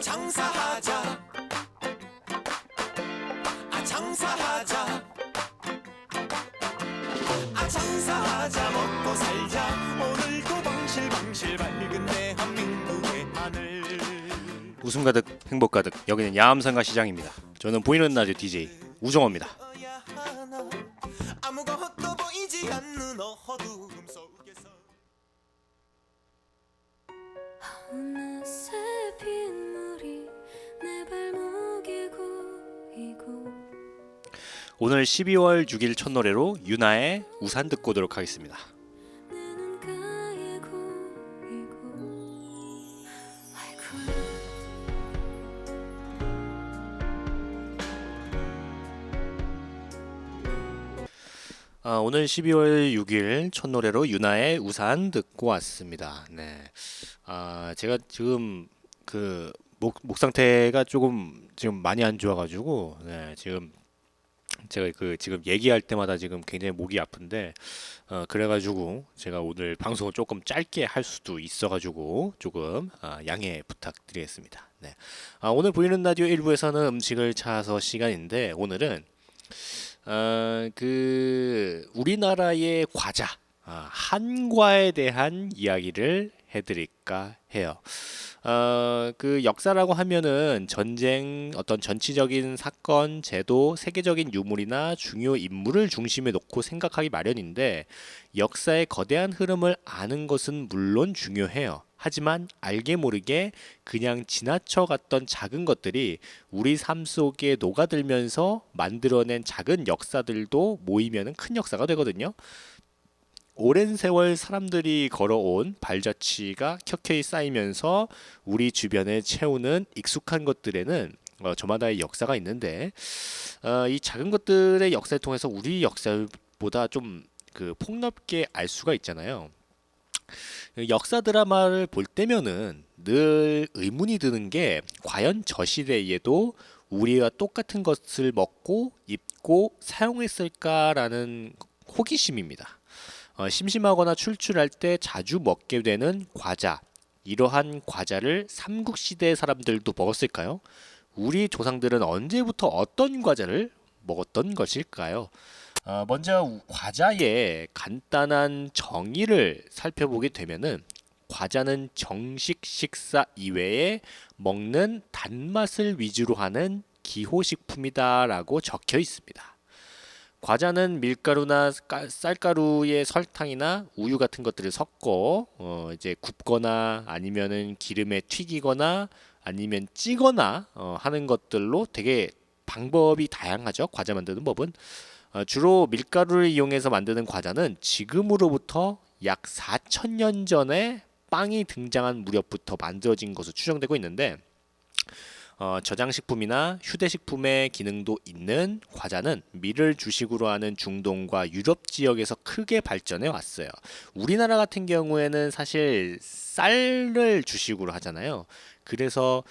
장사하자 장사하자 장사하자 먹고 살자 오늘도 방실방실 밝은 대한민국의 하늘. 웃음 가득 행복 가득 여기는 야암상가 시장입니다. 저는 보이는 라디오 DJ 우정호입니다. 아무것도 보이지 않는 어두움 속에서 어느새 빗물이 내 발목에 고이고 오늘 12월 6일 첫 노래로 유나의 우산 듣고 오도록 하겠습니다. 내 눈가에 고이고 아이고 오늘 12월 6일 첫 노래로 유나의 우산 듣고 왔습니다. 네, 제가 지금 그 목 상태가 조금 지금 많이 안 좋아가지고 지금 제가 지금 얘기할 때마다 지금 굉장히 목이 아픈데 그래가지고 제가 오늘 방송을 조금 짧게 할 수도 있어가지고 조금 양해 부탁드리겠습니다. 네, 오늘 보이는 라디오 1부에서는 음식을 찾아서 시간인데 오늘은 우리나라의 과자 한과에 대한 이야기를 해드릴까 해요. 그 역사라고 하면은 전쟁, 어떤 전치적인 사건, 제도, 세계적인 유물이나 중요 인물을 중심에 놓고 생각하기 마련인데 역사의 거대한 흐름을 아는 것은 물론 중요해요. 하지만 알게 모르게 그냥 지나쳐갔던 작은 것들이 우리 삶 속에 녹아들면서 만들어낸 작은 역사들도 모이면 큰 역사가 되거든요. 오랜 세월 사람들이 걸어온 발자취가 켜켜이 쌓이면서 우리 주변을 채우는 익숙한 것들에는 저마다의 역사가 있는데 이 작은 것들의 역사를 통해서 우리 역사보다 좀 폭넓게 알 수가 있잖아요. 역사 드라마를 볼 때면은 늘 의문이 드는 게 과연 저 시대에도 우리와 똑같은 것을 먹고 입고 사용했을까라는 호기심입니다. 심심하거나 출출할 때 자주 먹게 되는 과자, 이러한 과자를 삼국시대 사람들도 먹었을까요? 우리 조상들은 언제부터 어떤 과자를 먹었던 것일까요? 먼저 과자의 간단한 정의를 살펴보게 되면은 과자는 정식 식사 이외에 먹는 단맛을 위주로 하는 기호식품이다라고 적혀 있습니다. 과자는 밀가루나 쌀가루에 설탕이나 우유 같은 것들을 섞어 이제 굽거나 아니면은 기름에 튀기거나 아니면 찌거나 하는 것들로 되게 방법이 다양하죠. 과자 만드는 법은 주로 밀가루를 이용해서 만드는 과자는 지금으로부터 약 4,000년 전에 빵이 등장한 무렵부터 만들어진 것으로 추정되고 있는데 저장식품이나 휴대식품의 기능도 있는 과자는 밀을 주식으로 하는 중동과 유럽 지역에서 크게 발전해 왔어요. 우리나라 같은 경우에는 사실 쌀을 주식으로 하잖아요. 그래서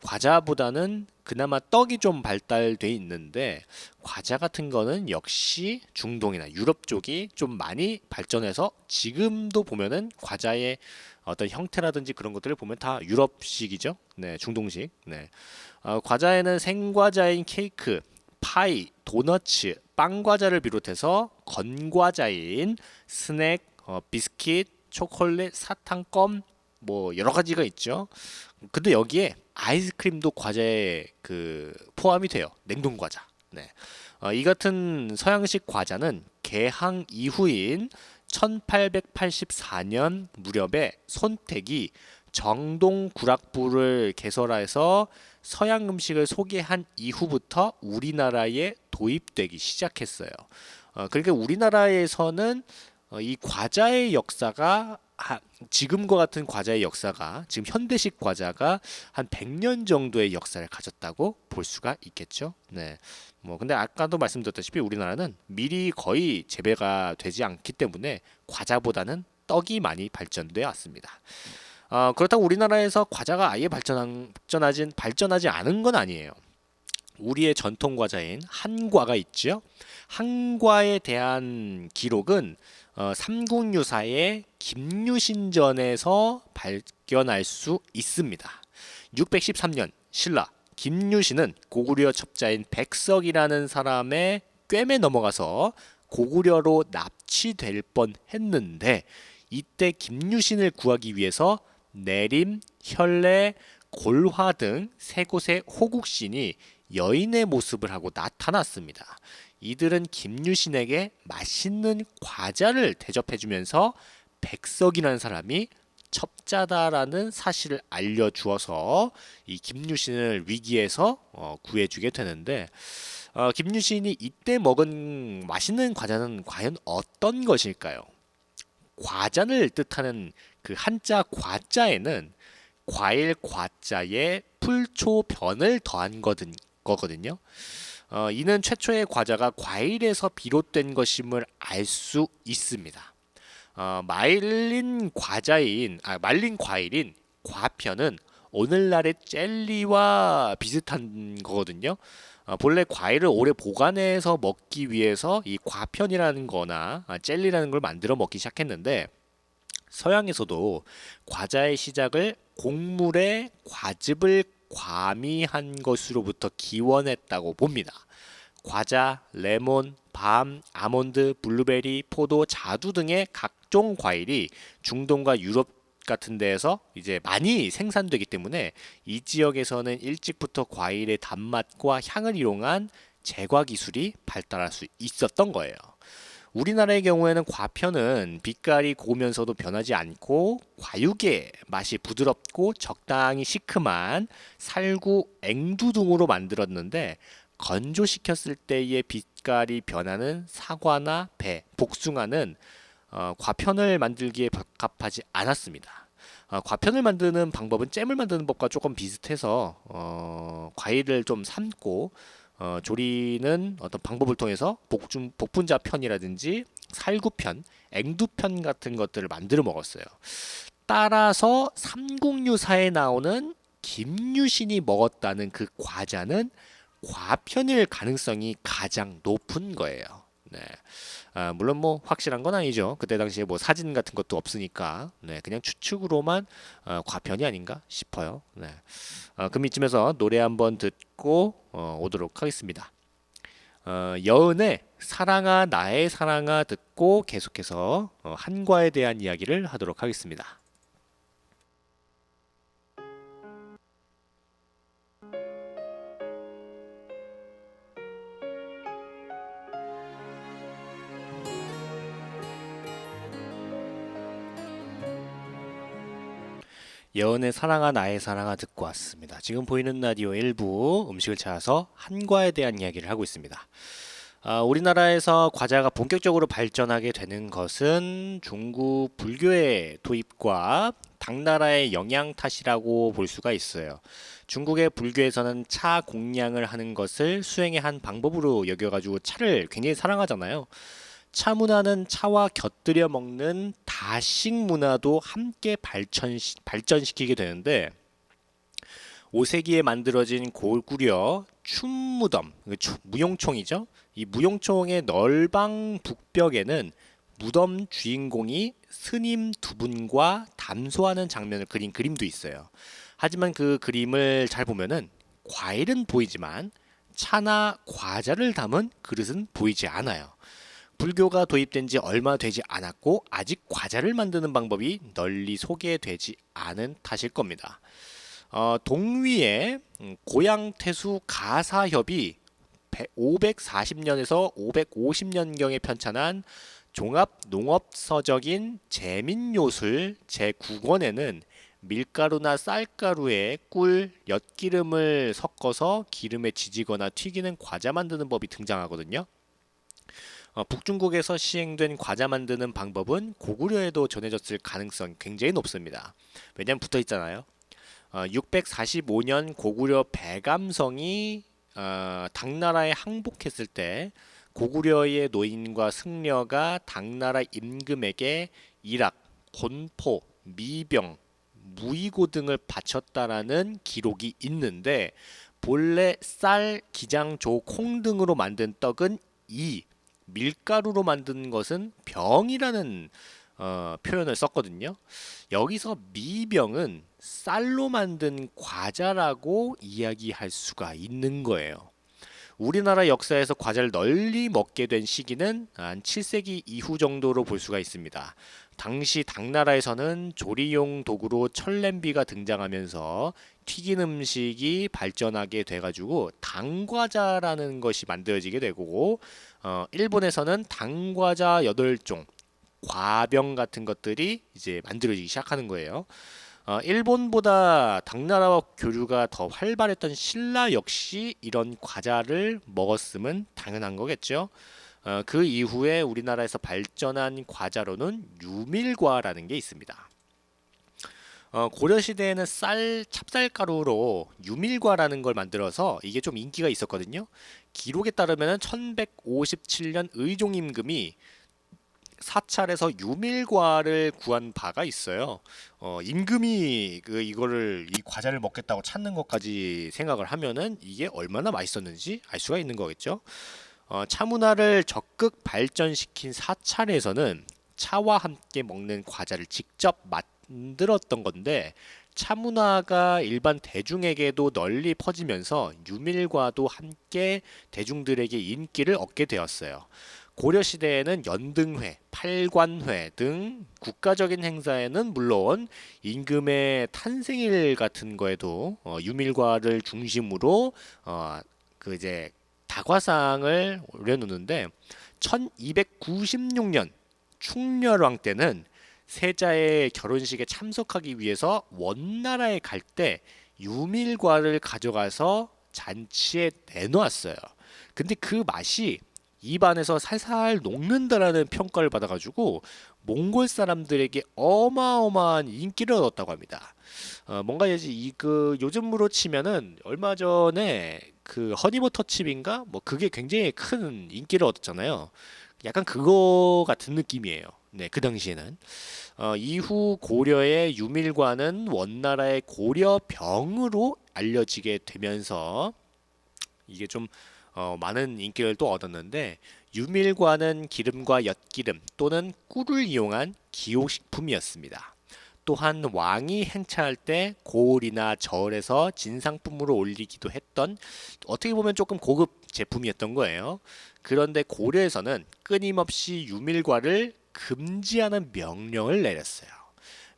과자보다는 그나마 떡이 좀 발달돼 있는데 과자 같은 거는 역시 중동이나 유럽 쪽이 좀 많이 발전해서 지금도 보면은 과자의 어떤 형태라든지 그런 것들을 보면 다 유럽식이죠. 네, 중동식. 네. 과자에는 생과자인 케이크, 파이, 도너츠, 빵과자를 비롯해서 건과자인 스낵, 비스킷, 초콜릿, 사탕껌 뭐 여러 가지가 있죠. 근데 여기에 아이스크림도 과자에 포함이 돼요. 냉동 과자. 네. 이 같은 서양식 과자는 개항 이후인 1884년 무렵에 손택이 정동 구락부를 개설해서 서양 음식을 소개한 이후부터 우리나라에 도입되기 시작했어요. 그러니까 우리나라에서는 이 과자의 역사가 지금과 같은 과자의 역사가 지금 현대식 과자가 한 100년 정도의 역사를 가졌다고 볼 수가 있겠죠. 네. 근데 아까도 말씀드렸다시피 우리나라는 밀이 거의 재배가 되지 않기 때문에 과자보다는 떡이 많이 발전되어 왔습니다. 그렇다고 우리나라에서 과자가 아예 발전하지 않은 건 아니에요. 우리의 전통 과자인 한과가 있죠. 한과에 대한 기록은 삼국유사의 김유신전에서 발견할 수 있습니다. 613년 신라 김유신은 고구려 첩자인 백석이라는 사람의 꿰매 넘어가서 고구려로 납치될 뻔했는데 이때 김유신을 구하기 위해서 내림, 혈례, 골화 등 세 곳의 호국신이 여인의 모습을 하고 나타났습니다. 이들은 김유신에게 맛있는 과자를 대접해주면서 백석이라는 사람이 첩자다라는 사실을 알려주어서 이 김유신을 위기에서 구해주게 되는데 김유신이 이때 먹은 맛있는 과자는 과연 어떤 것일까요? 과자를 뜻하는 그 한자 과자에는 과일 과자에 풀초변을 더한 거거든요. 이는 최초의 과자가 과일에서 비롯된 것임을 알 수 있습니다. 말린 과일인 과편은 오늘날의 젤리와 비슷한 거거든요. 본래 과일을 오래 보관해서 먹기 위해서 이 과편이라는 거나 젤리라는 걸 만들어 먹기 시작했는데 서양에서도 과자의 시작을 곡물에 과즙을 과미한 것으로부터 기원했다고 봅니다. 과자, 레몬, 밤, 아몬드, 블루베리, 포도, 자두 등의 각종 과일이 중동과 유럽 같은 데에서 이제 많이 생산되기 때문에 이 지역에서는 일찍부터 과일의 단맛과 향을 이용한 제과 기술이 발달할 수 있었던 거예요. 우리나라의 경우에는 과편은 빛깔이 고우면서도 변하지 않고 과육의 맛이 부드럽고 적당히 시큼한 살구, 앵두 등으로 만들었는데 건조시켰을 때의 빛깔이 변하는 사과나 배, 복숭아는 과편을 만들기에 적합하지 않았습니다. 과편을 만드는 방법은 잼을 만드는 법과 조금 비슷해서 과일을 좀 삶고 조리는 어떤 방법을 통해서 복분자 편이라든지 살구편, 앵두편 같은 것들을 만들어 먹었어요. 따라서 삼국유사에 나오는 김유신이 먹었다는 그 과자는 과편일 가능성이 가장 높은 거예요. 네. 물론 뭐 확실한 건 아니죠. 그때 당시에 뭐 사진 같은 것도 없으니까 네, 그냥 추측으로만 과편이 아닌가 싶어요. 네. 그럼 이쯤에서 노래 한번 듣고 오도록 하겠습니다. 여은의 사랑아 나의 사랑아 듣고 계속해서 한과에 대한 이야기를 하도록 하겠습니다. 여은의 사랑아 나의 사랑아 듣고 왔습니다. 지금 보이는 라디오 일부 음식을 찾아서 한과에 대한 이야기를 하고 있습니다. 우리나라에서 과자가 본격적으로 발전하게 되는 것은 중국 불교의 도입과 당나라의 영향 탓이라고 볼 수가 있어요. 중국의 불교에서는 차 공양을 하는 것을 수행의 한 방법으로 여겨가지고 차를 굉장히 사랑하잖아요. 차 문화는 차와 곁들여 먹는 다식 문화도 함께 발전시키게 되는데 5세기에 만들어진 고구려 춘무덤, 무용총이죠. 이 무용총의 널방 북벽에는 무덤 주인공이 스님 두 분과 담소하는 장면을 그린 그림도 있어요. 하지만 그 그림을 잘 보면은 과일은 보이지만 차나 과자를 담은 그릇은 보이지 않아요. 불교가 도입된 지 얼마 되지 않았고 아직 과자를 만드는 방법이 널리 소개되지 않은 탓일 겁니다. 동위의 고양태수 가사협이 540년에서 550년경에 편찬한 종합농업서적인 제민요술 제9권에는 밀가루나 쌀가루에 꿀, 엿기름을 섞어서 기름에 지지거나 튀기는 과자 만드는 법이 등장하거든요. 북중국에서 시행된 과자 만드는 방법은 고구려에도 전해졌을 가능성이 굉장히 높습니다. 왜냐하면 붙어 있잖아요. 645년 고구려 배감성이 당나라에 항복했을 때 고구려의 노인과 승려가 당나라 임금에게 일악, 곤포, 미병, 무이고 등을 바쳤다라는 기록이 있는데 본래 쌀, 기장, 조, 콩 등으로 만든 떡은 이, 밀가루로 만든 것은 병이라는 표현을 썼거든요. 여기서 미병은 쌀로 만든 과자라고 이야기할 수가 있는 거예요. 우리나라 역사에서 과자를 널리 먹게 된 시기는 한 7세기 이후 정도로 볼 수가 있습니다. 당시 당나라에서는 조리용 도구로 철냄비가 등장하면서 튀긴 음식이 발전하게 돼가지고 당과자라는 것이 만들어지게 되고, 일본에서는 당과자 8종, 과병 같은 것들이 이제 만들어지기 시작하는 거예요. 일본보다 당나라와 교류가 더 활발했던 신라 역시 이런 과자를 먹었음은 당연한 거겠죠. 그 이후에 우리나라에서 발전한 과자로는 유밀과라는 게 있습니다. 고려 시대에는 찹쌀가루로 유밀과라는 걸 만들어서 이게 좀 인기가 있었거든요. 기록에 따르면 1157년 의종 임금이 사찰에서 유밀과를 구한 바가 있어요. 임금이 이거를 이 과자를 먹겠다고 찾는 것까지 생각을 하면은 이게 얼마나 맛있었는지 알 수가 있는 거겠죠. 차문화를 적극 발전시킨 사찰에서는 차와 함께 먹는 과자를 직접 만들었던 건데, 차문화가 일반 대중에게도 널리 퍼지면서 유밀과도 함께 대중들에게 인기를 얻게 되었어요. 고려 시대에는 연등회, 팔관회 등 국가적인 행사에는 물론 임금의 탄생일 같은 거에도 유밀과를 중심으로 이제 다과상을 올려놓는데, 1296년 충렬왕 때는 세자의 결혼식에 참석하기 위해서 원나라에 갈 때 유밀과를 가져가서 잔치에 내놓았어요. 근데 그 맛이 입안에서 살살 녹는다라는 평가를 받아가지고 몽골 사람들에게 어마어마한 인기를 얻었다고 합니다. 뭔가 이제 요즘으로 치면은 얼마 전에 그 허니버터 칩인가 뭐 그게 굉장히 큰 인기를 얻었잖아요. 약간 그거 같은 느낌이에요. 네, 그 당시에는. 이후 고려의 유밀과는 원나라의 고려병으로 알려지게 되면서 이게 좀 많은 인기를 또 얻었는데, 유밀과는 기름과 엿기름 또는 꿀을 이용한 기호식품이었습니다. 또한 왕이 행차할 때 고을이나 절에서 진상품으로 올리기도 했던, 어떻게 보면 조금 고급 제품이었던 거예요. 그런데 고려에서는 끊임없이 유밀과를 금지하는 명령을 내렸어요.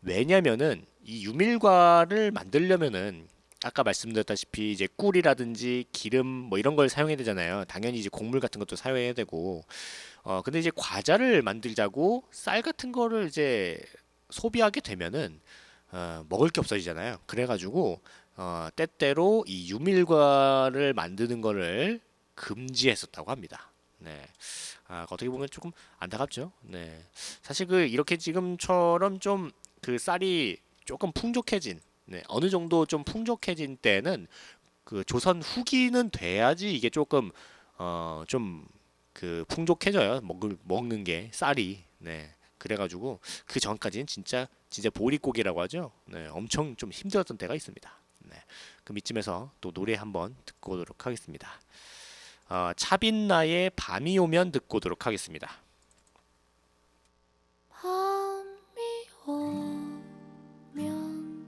왜냐면은 이 유밀과를 만들려면은 아까 말씀드렸다시피 이제 꿀이라든지 기름 뭐 이런 걸 사용해야 되잖아요. 당연히 이제 곡물 같은 것도 사용해야 되고, 근데 이제 과자를 만들자고 쌀 같은 거를 이제 소비하게 되면은 먹을 게 없어지잖아요. 그래가지고 때때로 이 유밀과를 만드는 거를 금지했었다고 합니다. 네. 어떻게 보면 조금 안타깝죠. 네. 사실 이렇게 지금처럼 좀 쌀이 조금 풍족해진, 네, 어느 정도 좀 풍족해진 때는 조선 후기는 돼야지 이게 조금 좀 풍족해져요. 먹는 게 쌀이. 네. 그래가지고 그 전까지는 진짜 보릿고기라고 하죠. 네, 엄청 좀 힘들었던 때가 있습니다. 네. 그럼 이쯤에서 또 노래 한번 듣고 오도록 하겠습니다. 차빈나의 밤이 오면 듣고 오도록 하겠습니다. 밤이 오면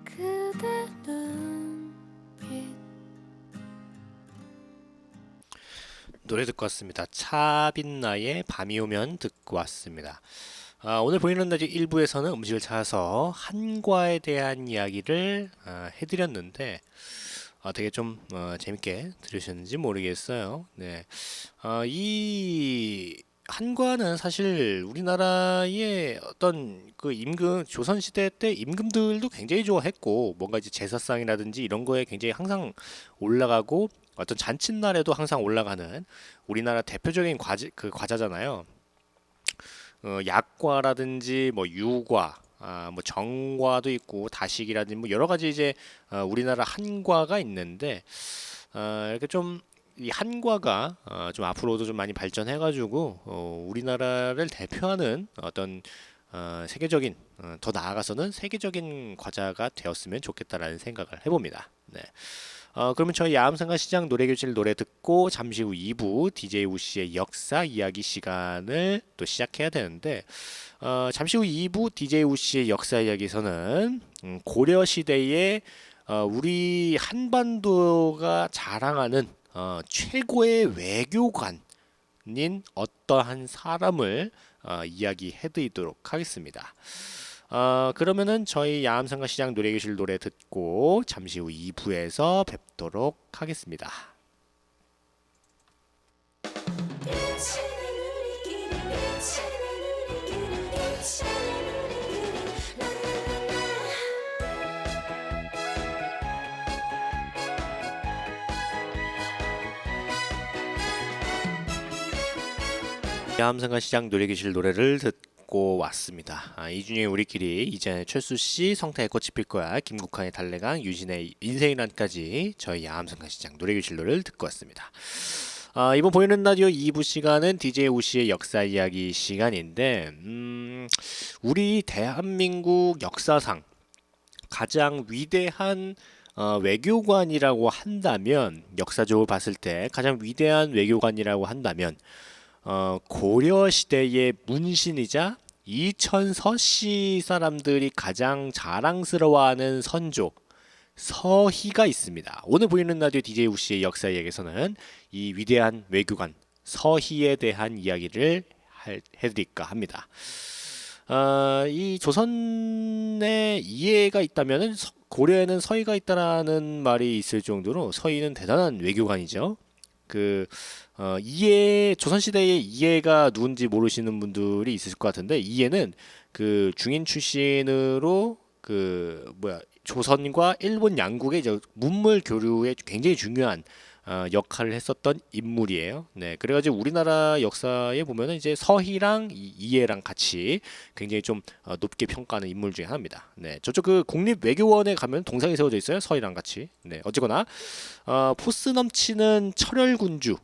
그대 눈빛 노래 듣고 왔습니다. 차빈나의 밤이 오면 듣고 왔습니다. 오늘 보이는 라디오 1부에서는 음식을 찾아서 한과에 대한 이야기를 해드렸는데, 되게 좀 재밌게 들으셨는지 모르겠어요. 네, 이 한과는 사실 우리나라의 어떤 조선 시대 때 임금들도 굉장히 좋아했고, 뭔가 이제 제사상이라든지 이런 거에 굉장히 항상 올라가고, 어떤 잔칫날에도 항상 올라가는 우리나라 대표적인 과자잖아요. 약과라든지 뭐 유과, 뭐 정과도 있고 다식이라든지 뭐 여러 가지 이제 우리나라 한과가 있는데, 이렇게 좀 이 한과가 좀 앞으로도 좀 많이 발전해가지고 우리나라를 대표하는 어떤 세계적인 더 나아가서는 세계적인 과자가 되었으면 좋겠다라는 생각을 해봅니다. 네. 그러면 저희 야암상가시장 노래교실 노래 듣고 잠시 후 2부 DJ 우씨의 역사 이야기 시간을 또 시작해야 되는데 잠시 후 2부 DJ 우씨의 역사 이야기에서는 고려 시대의 우리 한반도가 자랑하는 최고의 외교관인 어떠한 사람을 이야기해드리도록 하겠습니다. 그러면은 저희 야암상가시장 노래교실 노래 듣고 잠시 후 2부에서 뵙도록 하겠습니다. 야암상가시장 노래교실 노래를 듣고 왔습니다. 이 중에 우리끼리 이제 철수씨 성타의 꽃이 필 거야, 김국환의 달래강, 유진의 인생이란까지 저희 야암상가시장 노래교실 노래를 듣고 왔습니다. 이번 보이는 라디오 2부 시간은 DJ 우씨의 역사 이야기 시간인데 우리 대한민국 역사상 가장 위대한 외교관이라고 한다면, 역사적으로 봤을 때 가장 위대한 외교관이라고 한다면 고려 시대의 문신이자 이천서씨 사람들이 가장 자랑스러워하는 선조 서희가 있습니다. 오늘 보이는 라디오 DJ 우씨의 역사 이야기에서는 이 위대한 외교관 서희에 대한 이야기를 해드릴까 합니다. 이 조선에 이해가 있다면은 고려에는 서희가 있다라는 말이 있을 정도로 서희는 대단한 외교관이죠. 조선시대의 이해가 누군지 모르시는 분들이 있을 것 같은데, 이해는 그 중인 출신으로 조선과 일본 양국의 이제 문물 교류에 굉장히 중요한 역할을 했었던 인물이에요. 네, 그래가지고 우리나라 역사에 보면은 이제 서희랑 이해랑 같이 굉장히 좀 높게 평가하는 인물 중에 하나입니다. 네, 저쪽 그 국립외교원에 가면 동상이 세워져 있어요. 서희랑 같이. 네, 어쨌거나 포스 넘치는 철혈군주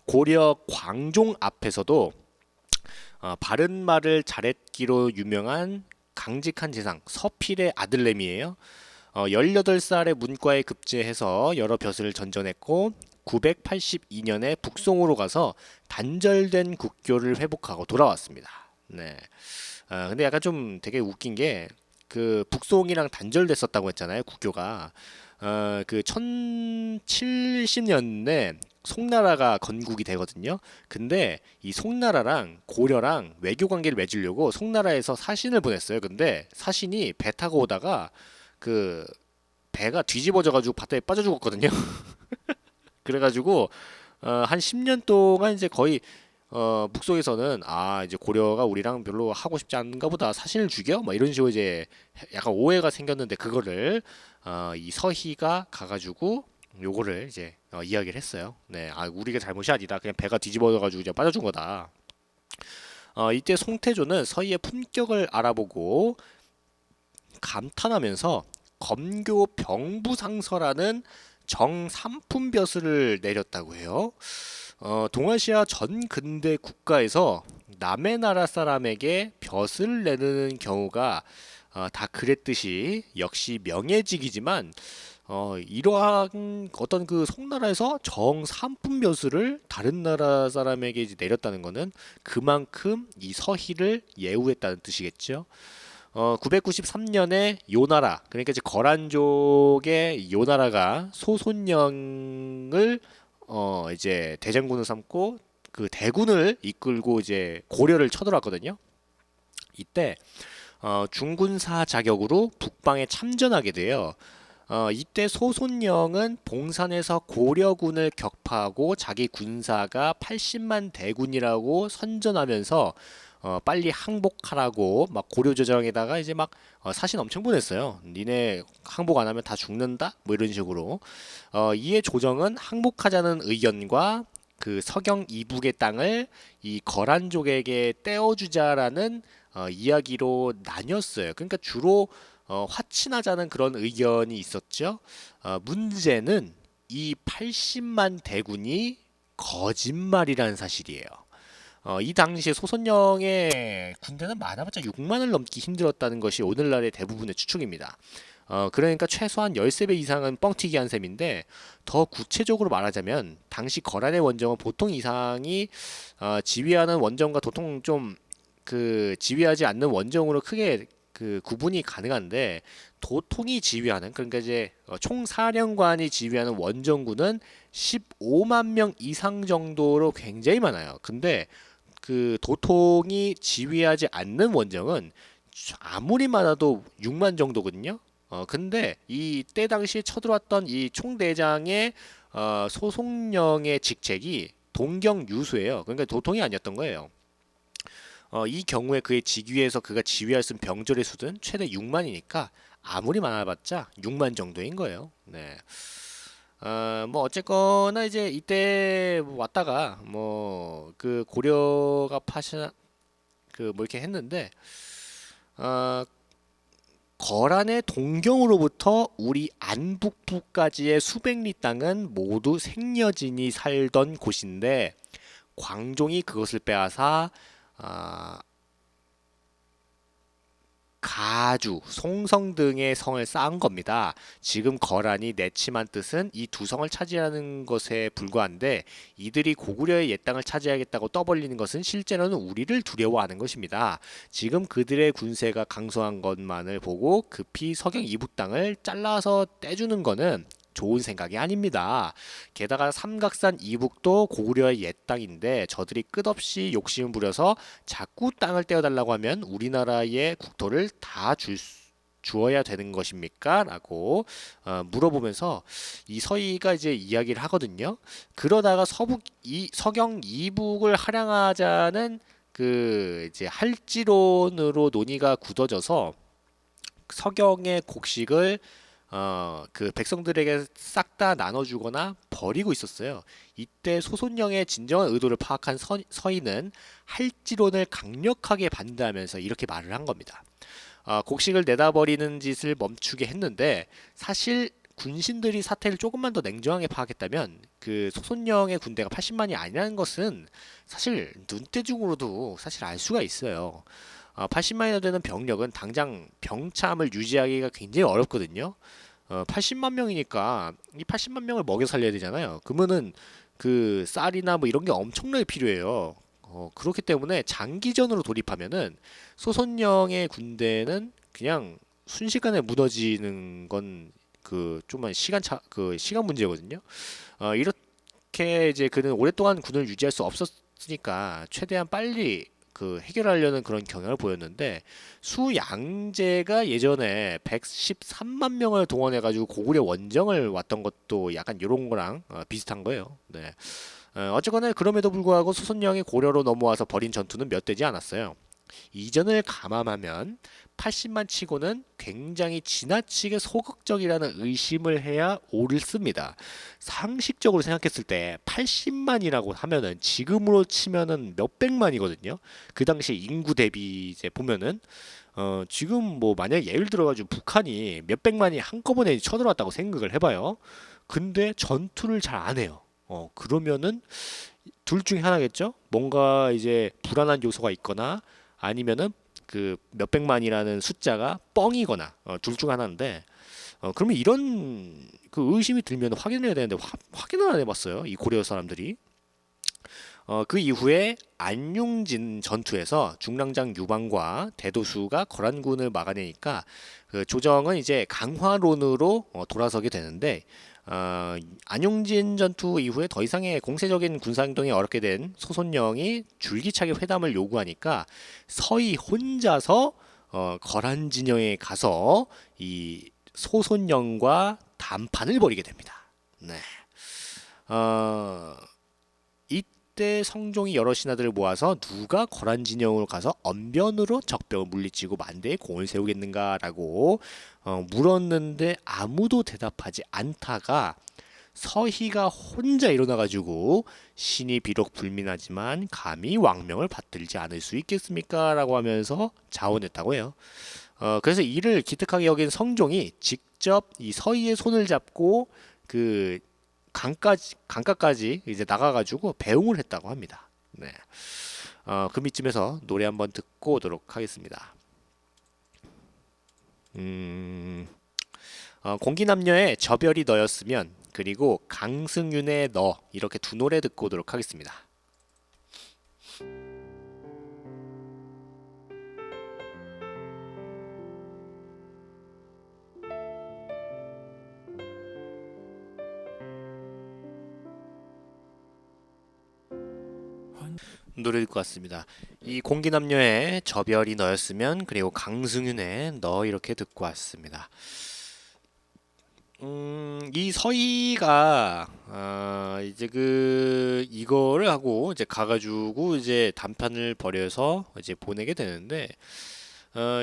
고려 광종 앞에서도 바른 말을 잘했기로 유명한 강직한 재상 서필의 아들내미예요. 18살에 문과에 급제해서 여러 벼슬을 전전했고 982년에 북송으로 가서 단절된 국교를 회복하고 돌아왔습니다. 네. 근데 약간 좀 되게 웃긴 게 그 북송이랑 단절됐었다고 했잖아요. 국교가. 그 1070년에 송나라가 건국이 되거든요. 근데 이 송나라랑 고려랑 외교 관계를 맺으려고 송나라에서 사신을 보냈어요. 근데 사신이 배 타고 오다가 그 배가 뒤집어져가지고 바다에 빠져 죽었거든요. 그래가지고 한 10년 동안 이제 거의 북송에서는 이제 고려가 우리랑 별로 하고 싶지 않은가 보다, 사신을 죽여? 막 이런 식으로 이제 약간 오해가 생겼는데, 그거를 이 서희가 가가지고 요거를 이제 이야기를 했어요. 네, 우리가 잘못이 아니다. 그냥 배가 뒤집어져가지고 이제 빠져준 거다. 이때 송태조는 서희의 품격을 알아보고 감탄하면서 검교 병부상서라는 정삼품벼슬을 내렸다고 해요. 동아시아 전 근대 국가에서 남의 나라 사람에게 벼슬을 내는 경우가 다 그랬듯이 역시 명예직이지만 이러한 어떤 그 송나라에서 정삼품벼슬을 다른 나라 사람에게 이제 내렸다는 것은 그만큼 이 서희를 예우했다는 뜻이겠죠. 993년에 요나라, 그러니까 이제 거란족의 요나라가 소손영을 이제 대장군을 삼고 그 대군을 이끌고 이제 고려를 쳐들어왔거든요. 이때 중군사 자격으로 북방에 참전하게 돼요. 이때 소손영은 봉산에서 고려군을 격파하고 자기 군사가 80만 대군이라고 선전하면서 빨리 항복하라고 막 고려조정에다가 이제 막 사신 엄청 보냈어요. 니네 항복 안 하면 다 죽는다? 뭐 이런 식으로. 이에 조정은 항복하자는 의견과 그 서경 이북의 땅을 이 거란족에게 떼어주자라는 이야기로 나뉘었어요. 그러니까 주로 화친하자는 그런 의견이 있었죠. 문제는 이 80만 대군이 거짓말이라는 사실이에요. 이 당시에 소선영의 군대는 많아봤자 6만을 넘기 힘들었다는 것이 오늘날의 대부분의 추측입니다. 그러니까 최소한 13배 이상은 뻥튀기 한 셈인데, 더 구체적으로 말하자면 당시 거란의 원정은 보통 이상이 지휘하는 원정과 도통 좀 지휘하지 않는 원정으로 크게 구분이 가능한데, 도통이 지휘하는, 그러니까 이제 총사령관이 지휘하는 원정군은 15만 명 이상 정도로 굉장히 많아요. 근데 도통이 지휘하지 않는 원정은 아무리 많아도 6만 정도거든요. 근데 이때 당시에 쳐들어왔던 이 총대장의 소송령의 직책이 동경유수예요. 그러니까 도통이 아니었던 거예요. 이 경우에 그의 직위에서 그가 지휘할 수 있는 병졸의 수는 최대 6만이니까 아무리 많아봤자 6만 정도인 거예요. 네. 뭐 어쨌거나 이제 이때 왔다가 뭐 고려가 파샤 뭐 이렇게 했는데, 거란의 동경으로부터 우리 안북부까지의 수백 리 땅은 모두 생려진이 살던 곳인데, 광종이 그것을 빼앗아 가주, 송성 등의 성을 쌓은 겁니다. 지금 거란이 내침한 뜻은 이 두 성을 차지하는 것에 불과한데, 이들이 고구려의 옛 땅을 차지하겠다고 떠벌리는 것은 실제로는 우리를 두려워하는 것입니다. 지금 그들의 군세가 강소한 것만을 보고 급히 서경 이북 땅을 잘라서 떼주는 것은 좋은 생각이 아닙니다. 게다가 삼각산 이북도 고구려의 옛 땅인데, 저들이 끝없이 욕심을 부려서 자꾸 땅을 떼어달라고 하면 우리나라의 국토를 다 주어야 되는 것입니까? 라고 물어보면서 이 서희가 이제 이야기를 하거든요. 그러다가 서경 이북을 할양하자는 이제 할지론으로 논의가 굳어져서 서경의 곡식을 백성들에게 싹 다 나눠주거나 버리고 있었어요. 이때 소손영의 진정한 의도를 파악한 서인은 할지론을 강력하게 반대하면서 이렇게 말을 한 겁니다. 곡식을 내다 버리는 짓을 멈추게 했는데, 사실 군신들이 사태를 조금만 더 냉정하게 파악했다면 소손영의 군대가 80만이 아니라는 것은 사실 눈대중으로도 사실 알 수가 있어요. 80만이나 되는 병력은 당장 병참을 유지하기가 굉장히 어렵거든요. 80만 명이니까 이 80만 명을 먹여 살려야 되잖아요. 그러면은 쌀이나 뭐 이런 게 엄청나게 필요해요. 그렇기 때문에 장기전으로 돌입하면은 소선영의 군대는 그냥 순식간에 무너지는 건 좀만 시간 문제거든요. 이렇게 이제 그는 오랫동안 군을 유지할 수 없었으니까 최대한 빨리 해결하려는 그런 경향을 보였는데, 수양제가 예전에 113만 명을 동원해가지고 고구려 원정을 왔던 것도 약간 이런 거랑 비슷한 거예요. 네. 어쨌거나 그럼에도 불구하고 소선영이 고려로 넘어와서 벌인 전투는 몇 되지 않았어요. 이전을 감안하면 80만 치고는 굉장히 지나치게 소극적이라는 의심을 해야 옳습니다. 상식적으로 생각했을 때 80만이라고 하면은 지금으로 치면은 몇백만이거든요. 그 당시 인구 대비 이제 보면은 지금 뭐 만약 예를 들어가지고 북한이 몇백만이 한꺼번에 쳐들어왔다고 생각을 해봐요. 근데 전투를 잘 안 해요. 그러면은 둘 중에 하나겠죠. 뭔가 이제 불안한 요소가 있거나, 아니면은 몇백만이라는 숫자가 뻥이거나, 둘 중 하나인데, 그러면 이런 의심이 들면 확인을 해야 되는데 확인을 안 해봤어요, 이 고려 사람들이. 그 이후에 안용진 전투에서 중랑장 유방과 대도수가 거란군을 막아내니까 조정은 이제 강화론으로 돌아서게 되는데, 안용진 전투 이후에 더 이상의 공세적인 군사행동이 어렵게 된 소손영이 줄기차게 회담을 요구하니까 서희 혼자서 거란 진영에 가서 이 소손영과談판을 벌이게 됩니다. 네. 이때 성종이 여러 신하들을 모아서 누가 거란 진영으로 가서 언변으로 적병을 물리치고 만대에 공을 세우겠는가라고 물었는데 아무도 대답하지 않다가 서희가 혼자 일어나가지고 신이 비록 불민하지만 감히 왕명을 받들지 않을 수 있겠습니까? 라고 하면서 자원했다고 해요. 그래서 이를 기특하게 여긴 성종이 직접 이 서희의 손을 잡고 강가까지 이제 나가가지고 배웅을 했다고 합니다. 네. 그 밑쯤에서 노래 한번 듣고 오도록 하겠습니다. 공기남녀의 저별이 너였으면, 그리고 강승윤의 너, 이렇게 두 노래 듣고 오도록 하겠습니다. 노래 듣고 왔습니다. 이 공기남녀의 저별이 너였으면, 그리고 강승윤의 너, 이렇게 듣고 왔습니다. 이 서희가 이제 이거를 하고 이제 가가지고 이제 단판을 벌여서 이제 보내게 되는데,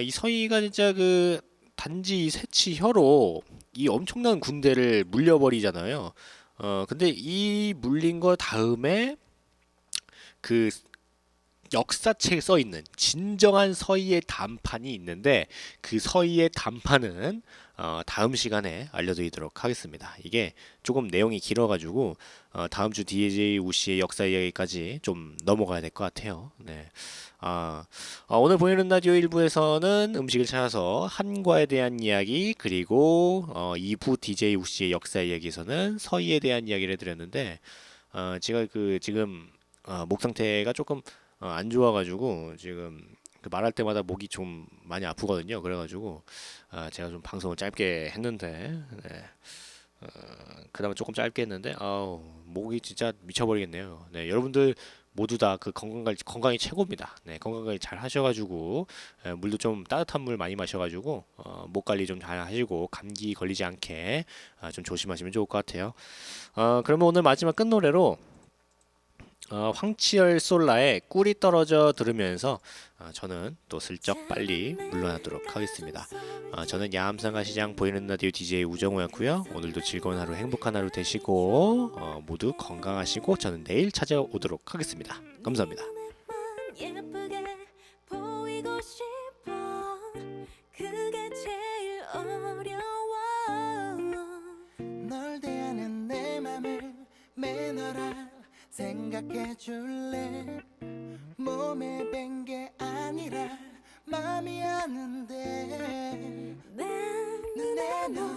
이 서희가 진짜 단지 새치혀로 이 엄청난 군대를 물려버리잖아요. 근데 이 물린 거 다음에 그 역사책에 써 있는 진정한 서희의 단판이 있는데, 그 서희의 단판은 다음 시간에 알려드리도록 하겠습니다. 이게 조금 내용이 길어가지고 다음 주 DJ 우씨의 역사 이야기까지 좀 넘어가야 될 것 같아요. 네. 오늘 보이는 라디오 1부에서는 음식을 찾아서 한과에 대한 이야기, 그리고 2부 DJ 우씨의 역사 이야기에서는 서희에 대한 이야기를 드렸는데, 제가 지금 목 상태가 조금 안 좋아가지고 지금 말할 때마다 목이 좀 많이 아프거든요. 그래가지고 제가 좀 방송을 짧게 했는데, 네. 그나마 조금 짧게 했는데 목이 진짜 미쳐버리겠네요. 네, 여러분들 모두 다 건강이 최고입니다. 네, 건강 관리 잘 하셔가지고 물도 좀 따뜻한 물 많이 마셔가지고 목 관리 좀 잘 하시고 감기 걸리지 않게 좀 조심하시면 좋을 것 같아요. 그러면 오늘 마지막 끝 노래로 황치열 솔라의 꿀이 떨어져 들으면서 저는 또 슬쩍 빨리 물러나도록 하겠습니다. 저는 야암상가시장 보이는 라디오 DJ 우정우였고요. 오늘도 즐거운 하루, 행복한 하루 되시고 모두 건강하시고 저는 내일 찾아오도록 하겠습니다. 감사합니다. 예쁘게 보이고 싶어. 그게 제일 어려워. 널 대하는 내 맘을 매너라 생각해 줄래. 몸에 밴 게 아니라 맘이 아는데 내 눈에 너